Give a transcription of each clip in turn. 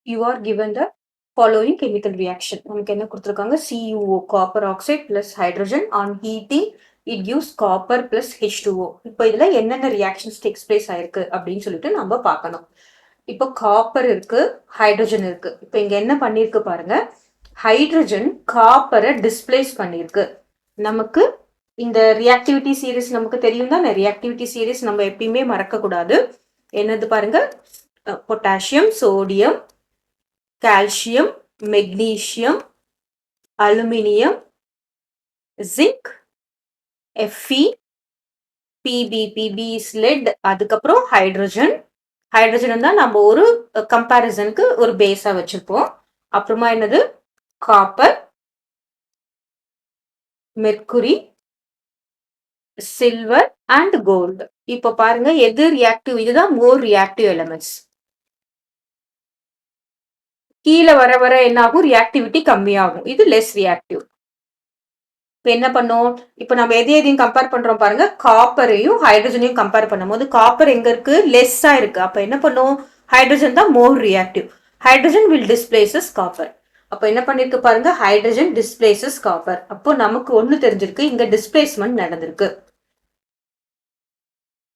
you are given the following chemical reaction. நமக்கு என்ன கொடுத்திருக்காங்க? CuO, copper oxide plus hydrogen on heating it gives copper plus H2O. இப்போ இதுல என்னென்ன reactions takes place ஆயிருக்கு அப்படின்னு சொல்லிட்டு நம்ம பார்க்கணும். இப்போ காப்பர் இருக்கு, ஹைட்ரஜன் இருக்கு. இப்போ இங்க என்ன பண்ணிருக்கு பாருங்க, ஹைட்ரஜன் காப்பரை டிஸ்பிளேஸ் பண்ணிருக்கு. நமக்கு இந்த ரியாக்டிவிட்டி சீரிஸ் நமக்கு தெரியும் தான். ரியாக்டிவிட்டி சீரிஸ் நம்ம எப்பயுமே மறக்க கூடாது. என்னது பாருங்க, potassium, sodium, calcium, magnesium, aluminium, zinc, Fe, Pb is lead, அதுக்கப்புறம் ஹைட்ரஜன். ஹைட்ரஜன் தான் நம்ம ஒரு கம்பேரிசனுக்கு ஒரு பேஸா வச்சிருப்போம். அப்புறமா என்னது, copper, mercury, silver and gold. இப்போ பாருங்க எது ரியாக்டிவ், இதுதான் மோர் ரியாக்டிவ் எலிமெண்ட்ஸ். கீழே வர வர என்ன ஆகும், ரியாக்டிவிட்டி கம்மியாகும். இது லெஸ் ரியாக்டிவ். இப்போ என்ன பண்ணும், இப்போ நம்ம எதையும் கம்பேர் பண்றோம் பாருங்க, காப்பரையும் ஹைட்ரஜனையும் கம்பேர் பண்ணும் போது காப்பர் எங்க இருக்கு, லெஸ்ஸா இருக்கு. அப்ப என்ன பண்ணும், ஹைட்ரஜன் தான் மோர் reactive. Hydrogen will displeases copper. அப்ப என்ன பண்ணிருக்கு பாருங்க, ஹைட்ரஜன் டிஸ்பிளேசஸ் காப்பர். அப்போ நமக்கு ஒண்ணு தெரிஞ்சிருக்கு, இங்க டிஸ்பிளேஸ்மெண்ட் நடந்திருக்கு.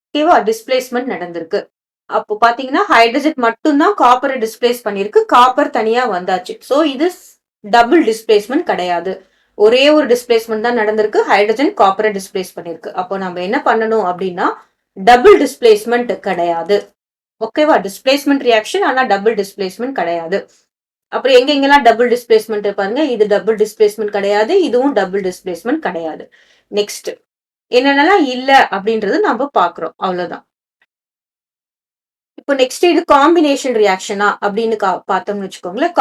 ஓகேவா, டிஸ்பிளேஸ்மெண்ட் நடந்திருக்கு. அப்போ பாத்தீங்கன்னா ஹைட்ரஜன் மட்டும்தான் காப்பரை டிஸ்பிளேஸ் பண்ணிருக்கு, காப்பர் தனியா வந்தாச்சு. சோ இது டபுள் டிஸ்பிளேஸ்மெண்ட் கிடையாது, ஒரே ஒரு டிஸ்பிளேஸ்மெண்ட் தான் நடந்திருக்கு. ஹைட்ரஜன் காப்பரை டிஸ்பிளேஸ் பண்ணிருக்கு. அப்போ நம்ம என்ன பண்ணணும் அப்படின்னா, டபுள் டிஸ்பிளேஸ்மெண்ட் கிடையாது. ஓகேவா, டிஸ்பிளேஸ்மெண்ட் ரியாக்ஷன், ஆனா டபுள் டிஸ்பிளேஸ்மெண்ட் கிடையாது. அப்புறம் எங்கெங்கெல்லாம் டபுள் டிஸ்பிளேஸ்மெண்ட் பாருங்க, இது டபுள் டிஸ்பிளேஸ்மெண்ட் கிடையாது, இதுவும் டபுள் டிஸ்பிளேஸ்மெண்ட் கிடையாது. நெக்ஸ்ட் என்னென்னலாம் இல்ல அப்படின்றது நம்ம பாக்குறோம், அவ்வளவுதான். இப்போ நெக்ஸ்ட் இது காம்பினேஷன் ரியாக்ஷனா அப்படின்னு பார்த்தோம்னு வச்சுக்கோங்களேன்.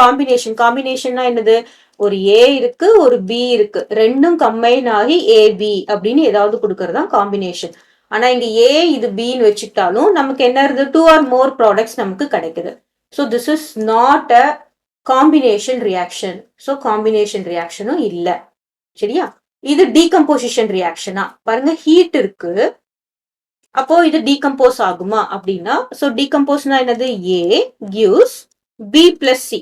காம்பினேஷன்னா என்னது, ஒரு ஏ இருக்கு, ஒரு பி இருக்கு, ரெண்டும் கம்பைன் ஆகி ஏபி அப்படின்னு ஏதாவது கொடுக்கறதா காம்பினேஷன். ஆனா இங்க ஏ இது பின்னு வச்சுக்கிட்டாலும் நமக்கு என்ன இருக்கு, 2 or more ப்ராடக்ட்ஸ் நமக்கு கிடைக்குது. So this is not a combination reaction. So combination ரியாக்ஷனும் இல்லை. சரியா, இது டீகம்போசிஷன் ரியாக்ஷனா பாருங்க, ஹீட் இருக்கு, அப்போ இது டீகம்போஸ் ஆகுமா அப்படின்னா, சோ டீகம்போஸ்னா என்னது, ஏ gives பி பிளஸ் சி.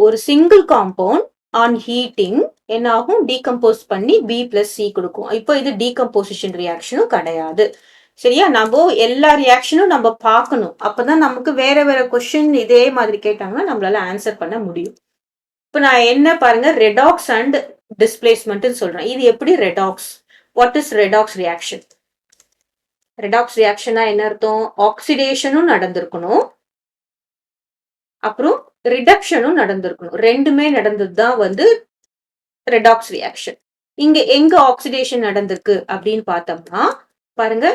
ஒரு சிங்கிள் காம்பவுண்ட் ஆன் ஹீட்டிங் என்ன ஆகும், டீகம்போஸ் பண்ணி பி பிளஸ் சி கொடுக்கும். இப்போ இது டீகம்போசிஷன் ரியாக்ஷனும் கிடையாது. சரியா, நம்ம எல்லா ரியாக்ஷனும் நம்ம பார்க்கணும், அப்பதான் நமக்கு வேற வேற கொஸ்டின் இதே மாதிரி கேட்டாங்கன்னா நம்மளால ஆன்சர் பண்ண முடியும். இப்போ நான் என்ன பாருங்க, ரெடாக்ஸ் அண்ட் டிஸ்பிளேஸ்மெண்ட் சொல்றேன். இது எப்படி redox, what is redox reaction? Redox ரியாக்ஷனா என்ன அர்த்தம், ஆக்சிடேஷனும் நடந்திருக்கணும், அப்புறம் ரிடக்ஷனும் நடந்திருக்கணும். ரெண்டுமே நடந்ததுதான் வந்து ரெடாக்ஸ் ரியாக்ஷன். இங்க எங்க ஆக்சிடேஷன் நடந்திருக்கு அப்படின்னு பார்த்தோம்னா பாருங்க,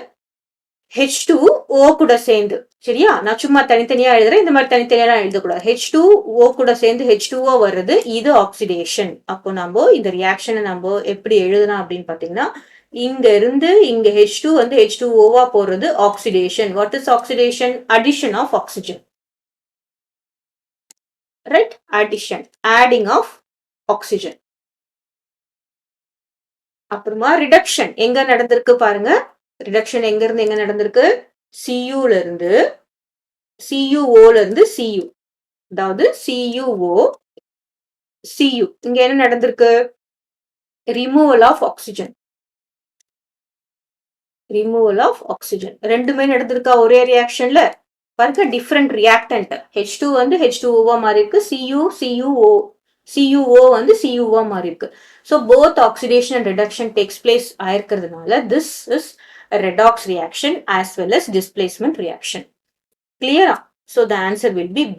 H2O கூட சேர்ந்து, சரியா, நான் சும்மா தனித்தனியா எழுதுறேன், இந்த மாதிரி தனித்தனியா எழுதக்கூடாது. H2O கூட சேர்ந்து H2O வர்றது, இது ஆக்சிடேஷன். அப்போ நம்ம இந்த ரியாக்ஷனை நம்ம எப்படி எழுதலாம் அப்படின்னு பாத்தீங்கன்னா, இங்க இருந்து இங்க H2 வந்து H2O போறது oxidation. What is oxidation, addition of oxygen, right, addition, adding of oxygen. அப்புறமா ரிடக்ஷன் எங்க நடந்திருக்கு பாருங்க, ரிடக்ஷன் எங்க இருந்து எங்க நடந்திருக்கு, Cuல இருந்து CuOல இருந்து Cu, அதாவது CuO Cu. இங்க என்ன நடந்திருக்கு, removal of oxygen, removal of oxygen. ரெண்டுமே நடந்திருக்கா ஒரே ரியாக்ஷன்ல பாருங்க, டிஃப்ரெண்ட் ரியாக்டன்ட். H2 வந்து H2O மாறி இருக்கு, CuO வந்து Cu மாறி இருக்கு. So both oxidation and reduction takes place ஆயிருக்கிறதுனால this is a redox reaction as well as displacement reaction. Clear? So the answer will be B.